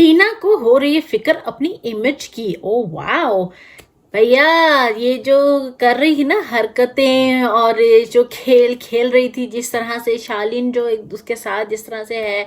टीना को हो रही है फिक्र अपनी इमेज की। ओ वाओ भैया, ये जो कर रही थी ना हरकतें और ये जो खेल खेल रही थी जिस तरह से शालीन जो एक उसके साथ जिस तरह से है,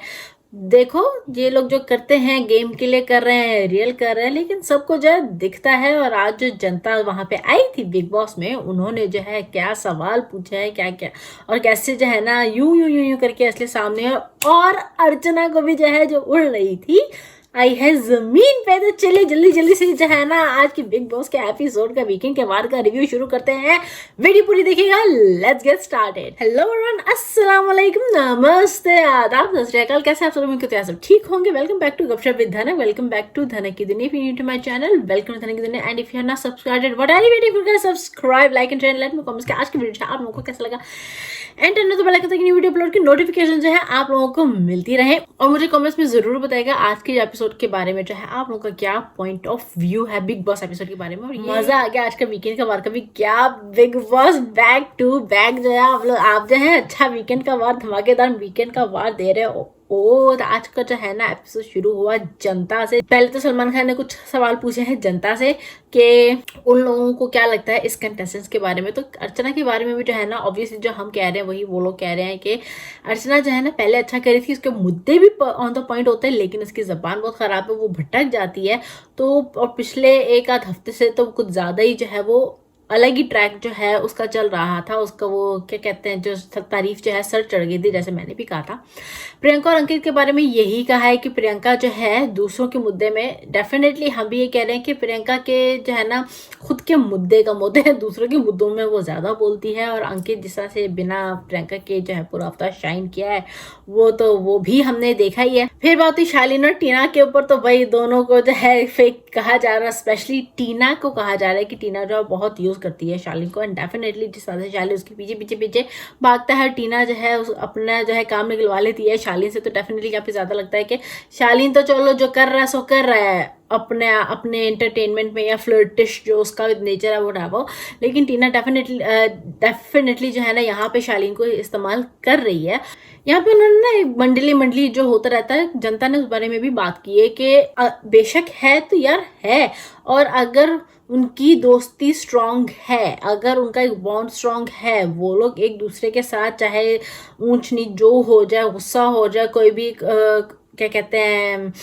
देखो ये लोग जो करते हैं गेम के लिए कर रहे हैं, रियल कर रहे हैं, लेकिन सबको जो है दिखता है। और आज जो जनता वहां पे आई थी बिग बॉस में, उन्होंने जो है क्या सवाल पूछा है, क्या क्या, और कैसे जो है ना यूं यूं यूं यूं करके असली सामने। और अर्चना को भी जो है जो उड़ रही थी आई है जमीन पे। तो चलिए जल्दी जल्दी से जो है ना आज की बिग बॉस के एपिसोड का वीकेंड के बाद का रिव्यू शुरू करते हैं। वीडियो पूरी देखिएगा, let's get started. Hello everyone, अस्सलाम वालेकुम, नमस्ते, आदाब, सत श्री अकाल। कैसे आप सब? उम्मीद करते हैं सब ठीक होंगे। Welcome back to Gupshup with Dhanak, welcome back to Dhanak की दुनिया। If you new to my channel, welcome to Dhanak की दुनिया। And if you are not subscribed, what are you waiting for? Guys subscribe, like and share, let me comments के आज की video आप लोगों को कैसा लगा। एंड तो पहले कहता है कि वीडियो अपलोड की नोटिफिकेशन जो है आप लोगों को मिलती रहे। और मुझे कमेंट्स में जरूर बताएगा आज के एपिसोड के बारे में जो है आप लोगों का क्या पॉइंट ऑफ व्यू है बिग बॉस एपिसोड के बारे में। और मजा आ गया आज का वीकेंड का वार का भी। क्या Bigg Boss back to back जो है आप जो है अच्छा वीकेंड का वार, धमाकेदार वीकेंड का वार दे रहे हो। तो आज का जो है ना एपिसोड शुरू हुआ जनता से। पहले तो सलमान खान ने कुछ सवाल पूछे हैं जनता से कि उन लोगों को क्या लगता है इस कंटेस्टेंट्स के बारे में। तो अर्चना के बारे में भी जो है ना ऑब्वियसली जो हम कह रहे हैं वही वो लोग कह रहे हैं कि अर्चना जो है ना पहले अच्छा करी थी, उसके मुद्दे भी ऑन द पॉइंट होते हैं, लेकिन उसकी जबान बहुत खराब है, वो भटक जाती है। तो और पिछले एक आध हफ्ते से तो कुछ ज्यादा ही जो है वो अलग ही ट्रैक जो है उसका चल रहा था। उसका वो क्या कहते हैं जो तारीफ जो है सर चढ़ गई थी, जैसे मैंने भी कहा था। प्रियंका और अंकित के बारे में यही कहा है कि प्रियंका जो है दूसरों के मुद्दे में, डेफिनेटली हम भी ये कह रहे हैं कि प्रियंका के जो है ना खुद के मुद्दे कम होते हैं, दूसरों के मुद्दों में वो ज्यादा बोलती है। और अंकित जिस तरह से बिना प्रियंका के जो है पूरा हफ्ता शाइन किया है वो भी हमने देखा ही है। फिर बात हुई शालीन और टीना के ऊपर, तो भाई दोनों को जो है फेक कहा जा रहा है, स्पेशली टीना को कहा जा रहा है कि टीना जो है बहुत यूज करती है शालीन को। एंड डेफिनेटली जिस तरह से शालीन उसके पीछे पीछे पीछे भागता है, टीना जो है अपना जो है काम निकलवा लेती है शालीन से। तो डेफिनेटली काफी ज्यादा लगता है कि शालीन तो चलो जो कर रहा है सो कर रहा है अपने एंटरटेनमेंट में, या फ्लर्टिश जो उसका नेचर है वो ढाबो, लेकिन टीना डेफिनेटली जो है ना यहाँ पे शालीन को इस्तेमाल कर रही है। यहाँ पे उन्होंने ना एक मंडली जो होता रहता है, जनता ने उस बारे में भी बात की है कि बेशक है तो यार है, और अगर उनकी दोस्ती स्ट्रांग है, अगर उनका एक बॉन्ड स्ट्रांग है, वो लोग एक दूसरे के साथ चाहे ऊंच नीच जो हो जाए, गुस्सा हो जाए, कोई भी क्या कहते हैं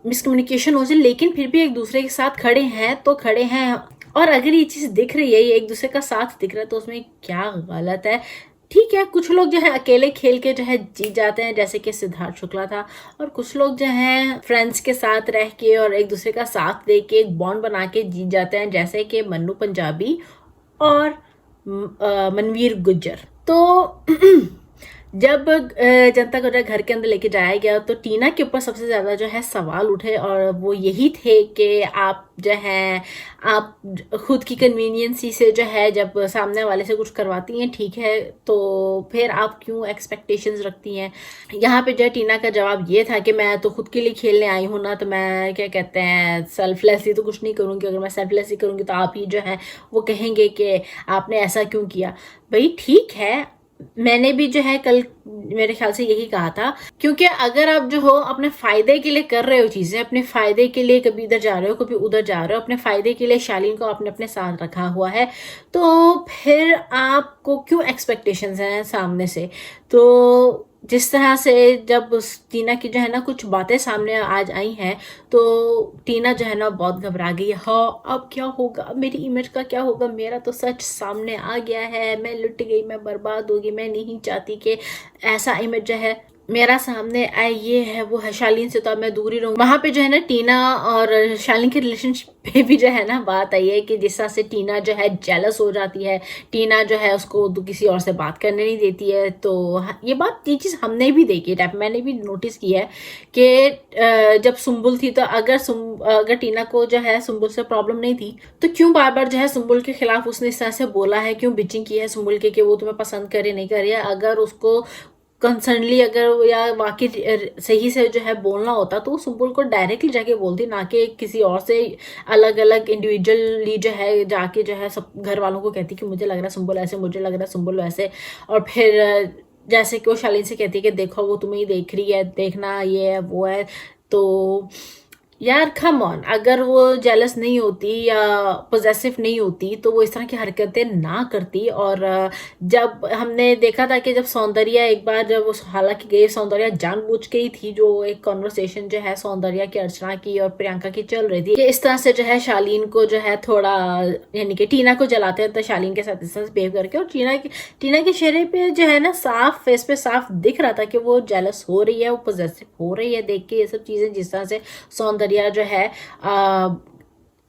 मिसकम्युनिकेशन हो जाए, लेकिन फिर भी एक दूसरे के साथ खड़े हैं तो खड़े हैं। और अगर ये चीज दिख रही है, ये एक दूसरे का साथ दिख रहा है, तो उसमें क्या गलत है? ठीक है, कुछ लोग जो है अकेले खेल के जो है जीत जाते हैं, जैसे कि सिद्धार्थ शुक्ला था, और कुछ लोग जो हैं फ्रेंड्स के साथ रह के और एक दूसरे का साथ दे के एक बॉन्ड बना के जीत जाते हैं, जैसे कि मन्नू पंजाबी और मनवीर गुज्जर। तो जब जनता को जो घर के अंदर लेके जाया गया तो टीना के ऊपर सबसे ज्यादा जो है सवाल उठे, और वो यही थे कि आप जो है आप खुद की कन्वीनियंसी से जो है जब सामने वाले से कुछ करवाती हैं, ठीक है, तो फिर आप क्यों एक्सपेक्टेशंस रखती हैं। यहाँ पे जो है टीना का जवाब ये था कि मैं तो खुद के लिए खेलने आई हूँ ना, तो मैं क्या कहते हैं सेल्फलेसली तो कुछ नहीं करूँगी। अगर मैं सेल्फलेसली करूँगी तो आप ही जो है वो कहेंगे कि आपने ऐसा क्यों किया। भाई ठीक है, मैंने भी जो है कल मेरे ख्याल से यही कहा था, क्योंकि अगर आप जो हो अपने फायदे के लिए कर रहे हो चीजें, अपने फायदे के लिए कभी इधर जा रहे हो कभी उधर जा रहे हो, अपने फायदे के लिए शालीन को आपने अपने साथ रखा हुआ है, तो फिर आपको क्यों एक्सपेक्टेशंस हैं सामने से। तो जिस तरह से जब टीना की जो है ना कुछ बातें सामने आज आई हैं, तो टीना जो है ना बहुत घबरा गई। हाँ अब क्या होगा, मेरी इमेज का क्या होगा, मेरा तो सच सामने आ गया है, मैं लुट गई, मैं बर्बाद होगी, मैं नहीं चाहती कि ऐसा इमेज जो है मेरा सामने आए। ये है वो है, शालीन से तो अब मैं दूर ही रहूंगी। वहां पे जो है ना टीना और शालीन के रिलेशनशिप पे भी जो है ना बात आई है कि जिस तरह से टीना जो है जेलस हो जाती है, टीना जो है उसको किसी और से बात करने नहीं देती है। तो ये चीज हमने भी देखी है, मैंने भी नोटिस की है कि जब सुम्बुल थी तो अगर टीना को जो है सुम्बुल से प्रॉब्लम नहीं थी, तो क्यों बार बार जो है सुम्बुल के खिलाफ उसने इस तरह से बोला है, क्यों बिचिंग की है सुम्बुल के कि वो तुम्हें पसंद करे नहीं करे। अगर उसको कंसर्नली अगर या वाकई सही से जो है बोलना होता तो सुम्बुल को डायरेक्टली जाके बोलती, ना कि किसी और से अलग अलग इंडिविजुअली जो है जाके जो है सब घर वालों को कहती कि मुझे लग रहा है सुम्बुल ऐसे, मुझे लग रहा है सुम्बुल वैसे। और फिर जैसे कि वो शालीन से कहती है कि देखो वो तुम्हें ही देख रही है, देखना ये है वो है। तो यार कम ऑन, अगर वो जेलस नहीं होती या पोजेसिव नहीं होती तो वो इस तरह की हरकतें ना करती। और जब हमने देखा था कि जब सौंदर्या एक बार जब उस, हालांकि ये सौंदर्या जानबूझ के ही थी, जो एक कॉन्वर्सेशन जो है सौंदर्या की, अर्चना की और प्रियंका की चल रही थी कि इस तरह से जो है शालीन को जो है थोड़ा, यानी कि टीना को जलाते हैं तो शालीन के साथ इस तरह से बिहेव करके, और टीना के चेहरे पे जो है ना, साफ फेस पे साफ दिख रहा था कि वो जेलस हो रही है, वो पोजेसिव हो रही है देख के ये सब चीजें। जिस तरह से सौंदर्या जो है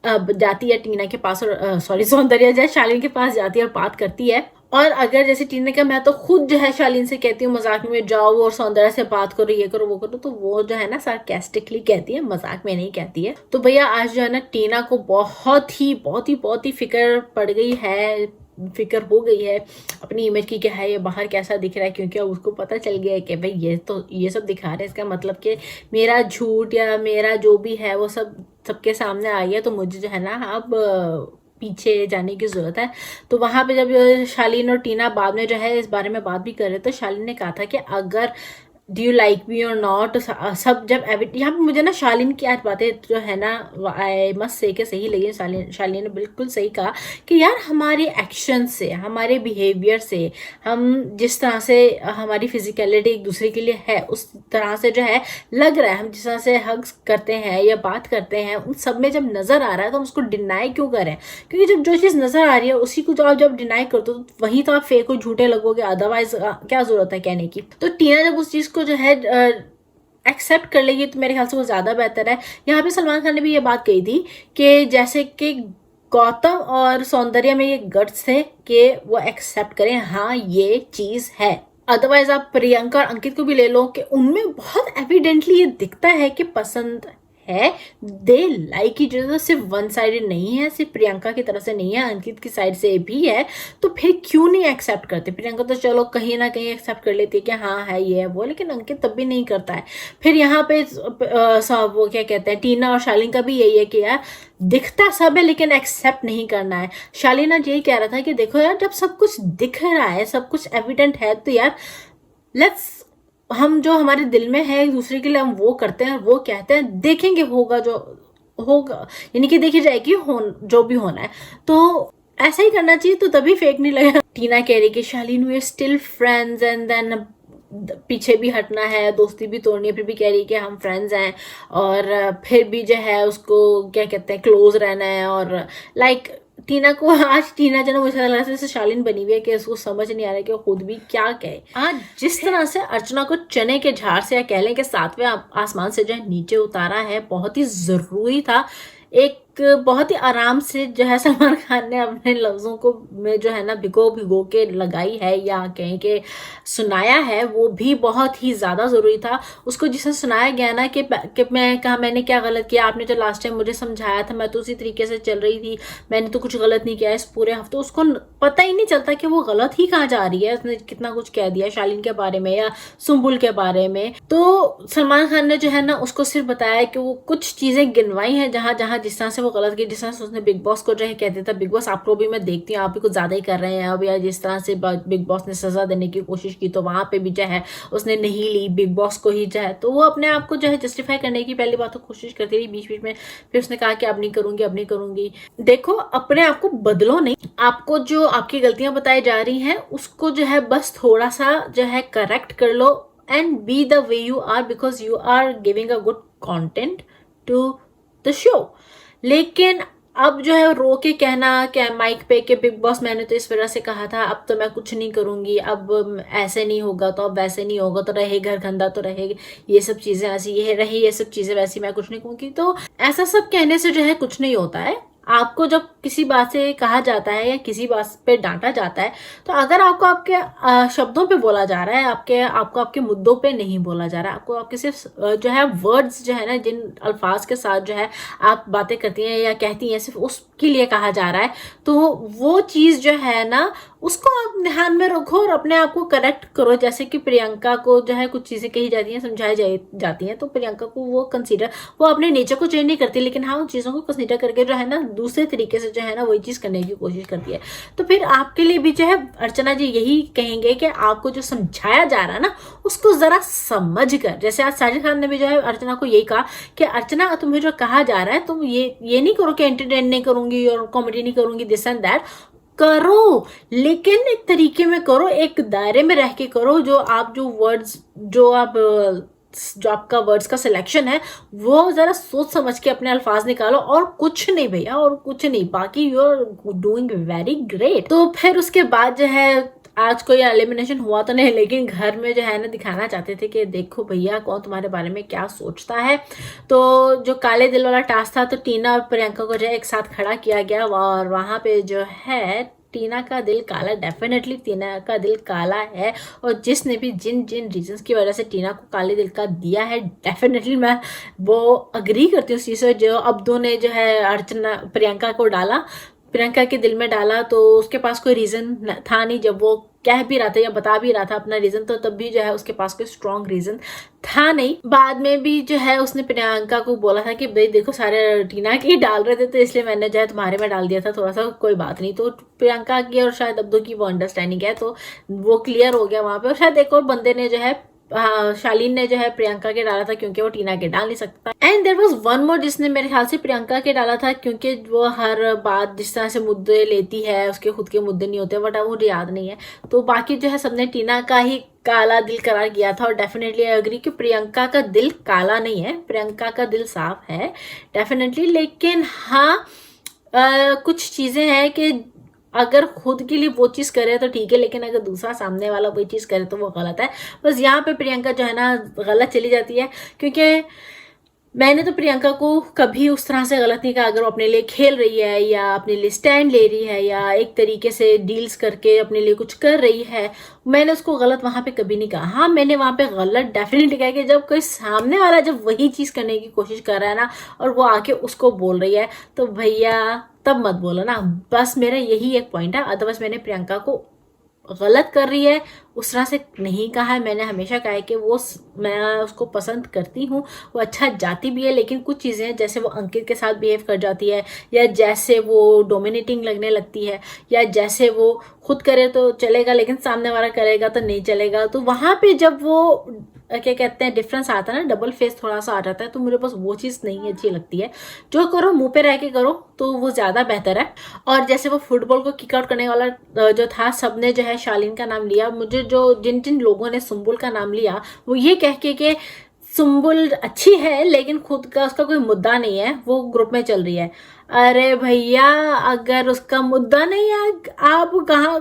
अब जाती है टीना के पास, और सॉरी, सौंदर्या जो है शालीन के पास जाती है और बात करती है। और अगर जैसे टीना का, मैं तो खुद जो है शालीन से कहती हूँ मजाक में, जाओ और सौंदर्या से बात करो, ये करो वो करो, तो वो जो है ना सार्केस्टिकली कहती है, मजाक में नहीं कहती है। तो भैया आज जो है ना टीना को बहुत ही फिक्र पड़ गई है, फिक्र हो गई है अपनी इमेज की, क्या है ये बाहर कैसा दिख रहा है, क्योंकि अब उसको पता चल गया है कि भाई ये सब दिखा रहे हैं, इसका मतलब कि मेरा झूठ या मेरा जो भी है वो सब सबके सामने आ गया, तो मुझे जो है ना अब पीछे जाने की जरूरत है। तो वहां पे जब शालीन और टीना बाद में जो है इस बारे में बात भी कर रहे, तो शालीन ने कहा था कि अगर डू यू लाइक मी और नॉट, सब जब यहाँ पे मुझे ना शालीन की आज बातें जो है ना, आई मस्ट से के सही लगी। शालीन ने बिल्कुल सही कहा कि यार हमारे एक्शन से, हमारे बिहेवियर से, हम जिस तरह से हमारी फिजिकलिटी एक दूसरे के लिए है, उस तरह से जो है लग रहा है, हम जिस तरह से हग्स करते हैं या बात करते हैं, उन सब में जब नजर आ रहा है तो हम उसको डिनाई क्यों करें? क्योंकि जब जो चीज नजर आ रही है उसी को आप जब डिनाई करते हो तो वहीं तो आप फेक और झूठे लगोगे, अदरवाइज क्या जरूरत है कहने की। तो टीना जब उस चीज को जो है एक्सेप्ट कर लेगी तो मेरे ख्याल से वो ज्यादा बेहतर है। यहाँ पे सलमान खान ने भी ये बात कही थी कि जैसे कि गौतम और सौंदर्या में ये गट्स थे कि वो एक्सेप्ट करें, हाँ ये चीज है। अदरवाइज आप प्रियंका और अंकित को भी ले लो कि उनमें बहुत एविडेंटली ये दिखता है कि पसंद है, दे लाइक की जो सिर्फ वन साइडेड नहीं है, सिर्फ प्रियंका की तरफ से नहीं है, अंकित की साइड से भी है। तो फिर क्यों नहीं एक्सेप्ट करते? प्रियंका तो चलो कहीं ना कहीं एक्सेप्ट कर लेती है कि हाँ है ये है वो, लेकिन अंकित तब भी नहीं करता है। फिर यहाँ पे वो क्या कहते हैं, टीना और शालीन का भी यही है कि यार दिखता सब है लेकिन एक्सेप्ट नहीं करना है। शालीन आज यही कह रहा था कि देखो यार, जब सब कुछ दिख रहा है, सब कुछ एविडेंट है, तो यार लेट्स, हम जो हमारे दिल में है एक दूसरे के लिए हम वो करते हैं, वो कहते हैं, देखेंगे होगा जो होगा, यानी कि देखी जाएगी जो भी होना है। तो ऐसा ही करना चाहिए, तो तभी फेक नहीं लगेगा। टीना कह रही कि Shaleen we are still friends, and then पीछे भी हटना है, दोस्ती भी तोड़नी है, फिर भी कह रही कि हम फ्रेंड्स हैं, और फिर भी जो है उसको क्या कहते हैं क्लोज रहना है। और लाइक टीना को आज, टीना जो ना मुझे लग रहा है जैसे शालीन बनी हुई है कि उसको समझ नहीं आ रहा है कि वो खुद भी क्या कहे। आज जिस तरह से अर्चना को चने के झाड़ से, या कह लें कि सातवें आसमान से जो है नीचे उतारा है, बहुत ही जरूरी था। एक बहुत ही आराम से जो है सलमान खान ने अपने लफ्जों को में जो है ना भिगो के लगाई है, या कहीं के सुनाया है, वो भी बहुत ही ज्यादा जरूरी था। उसको जिसे सुनाया गया ना कि मैंने क्या गलत किया, आपने जो लास्ट टाइम मुझे समझाया था मैं तो उसी तरीके से चल रही थी, मैंने तो कुछ गलत नहीं किया इस पूरे हफ्ते। उसको पता ही नहीं चलता कि वो गलत ही कहाँ जा रही है। उसने कितना कुछ कह दिया शालीन के बारे में या सुम्बुल के बारे में। तो सलमान खान ने जो है ना उसको सिर्फ बताया कि वो कुछ चीजें गिनवाई हैं जहां जहां जिस तरह से वो गलत की, जिस तरह से उसने बिग बॉस को जो है कहते था, बिग बॉस आपको भी मैं देखती हूँ आप भी कुछ ज्यादा ही कर रहे हैं अब, या जिस तरह से बिग बॉस ने सजा देने की कोशिश की तो वहां पे भी जो है उसने नहीं ली, बिग बॉस को ही जो है, तो वो अपने आप को जो है जस्टिफाई करने की पहली बात तो कोशिश करती रही बीच बीच में। फिर उसने कहा कि अब नहीं करूंगी, अब नहीं करूंगी। देखो अपने आप को बदलो नहीं, आपको जो आपकी गलतियां बताई जा रही हैं उसको जो है बस थोड़ा सा जो है करेक्ट कर लो, and by the way you are, because you are giving a good content to the show. लेकिन अब जो है रो के कहना क्या माइक पे कि बिग बॉस मैंने तो इस वजह से कहा था, अब तो मैं कुछ नहीं करूंगी, अब ऐसे नहीं होगा तो अब वैसे नहीं होगा, तो रहे घर गंदा तो रहेगी, ये सब चीजें ऐसी, ये रही ये सब चीजें वैसी, मैं कुछ नहीं कहूंगी। तो ऐसा सब कहने से जो है कुछ नहीं होता है। आपको जब किसी बात से कहा जाता है या किसी बात पे डांटा जाता है, तो अगर आपको आपके शब्दों पे बोला जा रहा है, आपको आपके मुद्दों पे नहीं बोला जा रहा है, आपको आपके सिर्फ जो है वर्ड्स जो है ना, जिन अल्फाज के साथ जो है आप बातें करती हैं या कहती हैं, सिर्फ उसके लिए कहा जा रहा है, तो वो चीज जो है ना उसको आप ध्यान में रखो और अपने आप को करेक्ट करो। जैसे कि प्रियंका को जो है कुछ चीजें कही जाती हैं, समझाई जाती हैं, तो प्रियंका को वो अपने नेचर को चेंज नहीं करती, लेकिन हाँ उन चीजों को कंसीडर करके जो है ना दूसरे तरीके से से जो है ना वही चीज़ करने की कोशिश करती है। तो फिर आपके लिए भी जो है अर्चना जी यही कहेंगे कि आपको जो समझाया जा रहा है ना उसको ज़रा समझ कर, जैसे आज साजिद खान ने भी जो है अर्चना को यही कहा कि अर्चना तुम्हें जो कहा जा रहा है तुम ये नहीं करो कि एंटरटेन नहीं करूंगी और कॉमेडी नहीं करूंगी, दिस एंड दैट करो, लेकिन एक तरीके में करो, एक दायरे में रह के करो। जो आपका वर्ड्स का सिलेक्शन है वो जरा सोच समझ के अपने अल्फाज निकालो, और कुछ नहीं भैया, और कुछ नहीं, बाकी you are doing very great. तो फिर उसके बाद जो है आज कोई एलिमिनेशन हुआ तो नहीं, लेकिन घर में जो है ना दिखाना चाहते थे कि देखो भैया कौन तुम्हारे बारे में क्या सोचता है। तो जो काले दिल वाला टास्क था तो टीना और प्रियंका को जो है एक साथ खड़ा किया गया, और वहां पे जो है टीना का दिल काला, डेफिनेटली टीना का दिल काला है। और जिसने भी जिन जिन रीजंस की वजह से टीना को काले दिल का दिया है, डेफिनेटली मैं वो अग्री करती हूँ उस चीज़ से। जो अब्दू ने जो है अर्चना प्रियंका को डाला, प्रियंका के दिल में डाला, तो उसके पास कोई रीज़न था नहीं। जब वो कह भी रहा था या बता भी रहा था अपना रीज़न, तो तब भी जो है उसके पास कोई स्ट्रॉन्ग रीज़न था नहीं। बाद में भी जो है उसने प्रियंका को बोला था कि भाई देखो सारे टीना के ही डाल रहे थे तो इसलिए मैंने जो है तुम्हारे में डाल दिया था, थोड़ा सा कोई बात नहीं। तो प्रियंका की और शायद अब्दू की वो अंडरस्टैंडिंग है, तो वो क्लियर हो गया वहां पे। और शायद एक और बंदे ने जो है शालीन ने जो है प्रियंका के डाला था क्योंकि वो टीना के डाल नहीं सकता। And there was one more जिसने मेरे ख्याल से प्रियंका के डाला था, क्योंकि वो हर बात जिस तरह से मुद्दे लेती है उसके खुद के मुद्दे नहीं होते, बट मुझे याद नहीं है। तो बाकी जो है सबने टीना का ही काला दिल करार किया था, और डेफिनेटली आई एग्री कि प्रियंका का दिल काला नहीं है, प्रियंका का दिल साफ है डेफिनेटली। लेकिन हाँ कुछ चीजें हैं कि अगर खुद के लिए वो चीज़ करे तो ठीक है, लेकिन अगर दूसरा सामने वाला वही चीज़ करे तो वो गलत है। बस यहाँ पे प्रियंका जो है ना गलत चली जाती है, क्योंकि मैंने तो प्रियंका को कभी उस तरह से गलत नहीं कहा। अगर वो अपने लिए खेल रही है या अपने लिए स्टैंड ले रही है या एक तरीके से डील्स करके अपने लिए कुछ कर रही है, मैंने उसको गलत वहां पे कभी नहीं कहा। हाँ मैंने वहां पे गलत डेफिनेटली कहा कि जब कोई सामने वाला जब वही चीज़ करने की कोशिश कर रहा है ना और वो आके उसको बोल रही है, तो भैया तब मत बोलो ना। बस मेरा यही एक पॉइंट है। अदरवाइज मैंने प्रियंका को गलत कर रही है उस तरह से नहीं कहा है। मैंने हमेशा कहा है कि मैं उसको पसंद करती हूँ, वो अच्छा जाती भी है, लेकिन कुछ चीज़ें जैसे वो अंकित के साथ बिहेव कर जाती है, या जैसे वो डोमिनेटिंग लगने लगती है, या जैसे वो खुद करे तो चलेगा लेकिन सामने वाला करेगा तो नहीं चलेगा। तो वहाँ पे जब वो क्या कहते हैं डिफरेंस आता है ना, डबल फेस थोड़ा सा आ जाता है, तो मुझे बस वो चीज़ नहीं अच्छी लगती है। जो करो मुंह पे रह के करो तो वो ज़्यादा बेहतर है। और जैसे वो फुटबॉल को किक आउट करने वाला जो था, सबने जो है शालीन का नाम लिया। मुझे जो जिन जिन लोगों ने सुम्बुल का नाम लिया वो ये कह के कि सुम्बुल अच्छी है लेकिन खुद का उसका कोई मुद्दा नहीं है, वो ग्रुप में चल रही है। अरे भैया अगर उसका मुद्दा नहीं है, आप कहाँ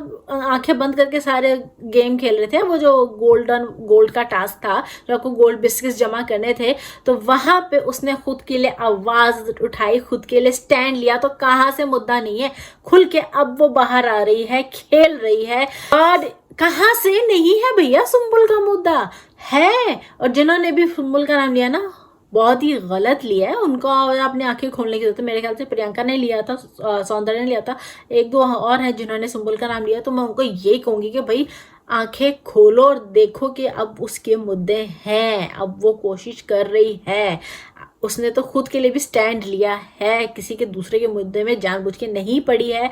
आंखें बंद करके सारे गेम खेल रहे थे? वो जो गोल्ड का टास्क था जो आपको गोल्ड बिस्किट्स जमा करने थे, तो वहां पे उसने खुद के लिए आवाज उठाई, खुद के लिए स्टैंड लिया। तो कहाँ से मुद्दा नहीं है? खुल के अब वो बाहर आ रही है, खेल रही है, और कहाँ से नहीं है भैया सुम्बुल का मुद्दा है। और जिन्होंने भी सुम्बुल का नाम लिया ना बहुत ही गलत लिया है, उनको अपनी आंखें खोलने की जरूरत है। मेरे ख्याल से प्रियंका ने लिया था, सौंदर्य ने लिया था, एक दो और हैं जिन्होंने सुम्बुल का नाम लिया। तो मैं उनको यही कहूंगी कि भाई आंखें खोलो और देखो कि अब उसके मुद्दे हैं, अब वो कोशिश कर रही है। उसने तो खुद के लिए भी स्टैंड लिया है, किसी के दूसरे के मुद्दे में जानबूझ के नहीं पड़ी है।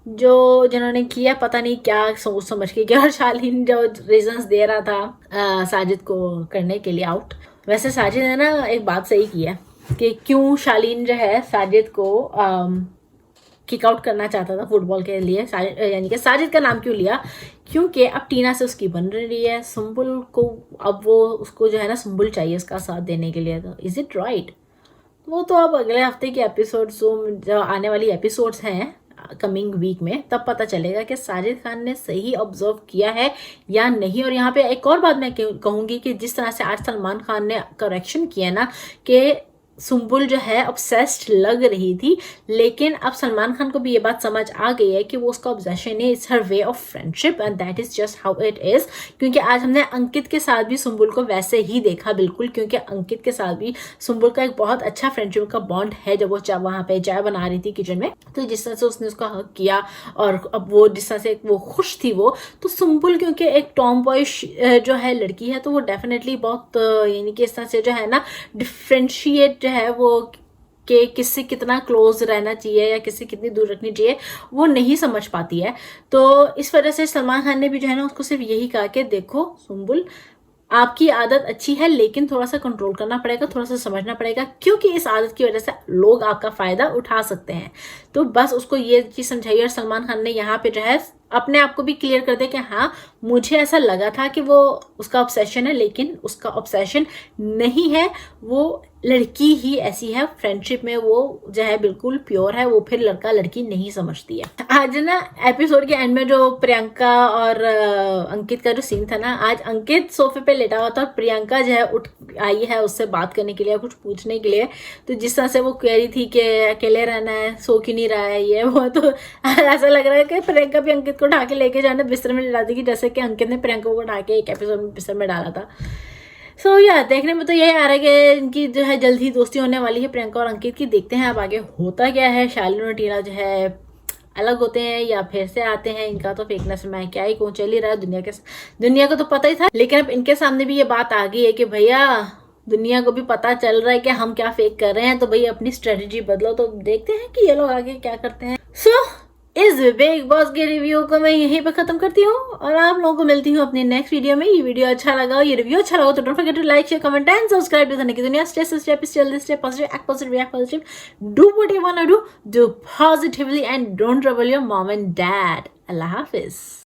जो जिन्होंने किया पता नहीं क्या सोच समझ के किया। और शालीन जो रीजंस दे रहा था साजिद को करने के लिए आउट, वैसे साजिद ने ना एक बात सही की है कि क्यों शालीन जो है साजिद को किक आउट करना चाहता था फुटबॉल के लिए, यानी कि साजिद का नाम क्यों लिया? क्योंकि अब टीना से उसकी बन रही है सुम्बुल को, अब वो उसको जो है ना सुम्बुल चाहिए उसका साथ देने के लिए। तो इज इट राइट? वो तो अब अगले हफ्ते के एपिसोड्स जो आने वाली एपिसोड्स हैं कमिंग वीक में, तब पता चलेगा कि साजिद खान ने सही ऑब्जर्व किया है या नहीं। और यहाँ पे एक और बात मैं कहूँगी कि जिस तरह से आज सलमान खान ने करेक्शन किया ना कि सुम्बुल जो है ऑब्सेस्ड लग रही थी, लेकिन अब सलमान खान को भी ये बात समझ आ गई है कि वो उसका ऑब्सेशन है, it's her way of friendship and that is just how it is. क्योंकि आज हमने अंकित के साथ भी सुम्बुल को वैसे ही देखा बिल्कुल, क्योंकि अंकित के साथ भी सुम्बुल का एक बहुत अच्छा फ्रेंडशिप का बॉन्ड है। जब वो वहां पे चाय बना रही थी किचन में, तो जिस तरह से उसने उसका हक किया और अब वो जिस तरह से वो खुश थी वो, तो सुम्बुल क्योंकि एक टॉम बॉयश जो है लड़की है, तो वो डेफिनेटली बहुत यानी कि इस तरह से जो है ना डिफ्रेंशिएट जो है वो कि किससे कितना क्लोज रहना चाहिए या किससे कितनी दूर रखनी चाहिए, वो नहीं समझ पाती है। तो इस वजह से सलमान खान ने भी जो है ना उसको सिर्फ यही कहा कि देखो सुम्बुल, आपकी आदत अच्छी है लेकिन थोड़ा सा कंट्रोल करना पड़ेगा, थोड़ा सा समझना पड़ेगा, क्योंकि इस आदत की वजह से लोग आपका फायदा उठा सकते हैं। तो बस उसको ये चीज समझाई और सलमान खान ने यहाँ पे जो है अपने आप को भी क्लियर कर दिया कि हाँ, मुझे ऐसा लगा था कि वो उसका ऑब्सेशन है, लेकिन उसका ऑब्सेशन नहीं है, वो लड़की ही ऐसी है, फ्रेंडशिप में वो जो है बिल्कुल प्योर है, वो फिर लड़का लड़की नहीं समझती है। आज ना एपिसोड के एंड में जो प्रियंका और अंकित का जो सीन था ना, आज अंकित सोफे पे लेटा हुआ था और प्रियंका जो है उठ आई है उससे बात करने के लिए, कुछ पूछने के लिए। तो जिस तरह से वो कह रही थी कि अकेले रहना है, सो क्यों नहीं रहा है, ये वो, तो ऐसा लग रहा है कि प्रियंका भी अंकित को उठा के लेके जाना बिस्तर में डाल देगी, जैसे कि अंकित ने प्रियंका को उठा के एक एपिसोड में बिस्तर में डाला था। सो या देखने में तो यही आ रहा है कि इनकी जो है जल्द ही दोस्ती होने वाली है प्रियंका और अंकित की। देखते हैं अब आगे होता क्या है। शालीन और टीना जो है अलग होते हैं या फिर से आते हैं, इनका तो फेकनेस मैं क्या ही कहूँ, चल ही रहा है। दुनिया को तो पता ही था, लेकिन अब इनके सामने भी ये बात आ गई है कि भैया दुनिया को भी पता चल रहा है कि हम क्या फेक कर रहे हैं, तो भैया अपनी स्ट्रेटेजी बदलो। तो देखते हैं कि ये लोग आगे क्या करते हैं। इस बिग बॉस के रिव्यू को मैं यहीं पर खत्म करती हूँ और आप लोगों को मिलती हूँ अपने नेक्स्ट वीडियो में। ये वीडियो अच्छा लगा, ये रिव्यू अच्छा लगा तो don't forget to like, share, comment and subscribe to the नकी दुनिया। Stay positive, act positive, react positive, do what you want to do positively and don't trouble your mom and dad. अल्लाह हाफिज।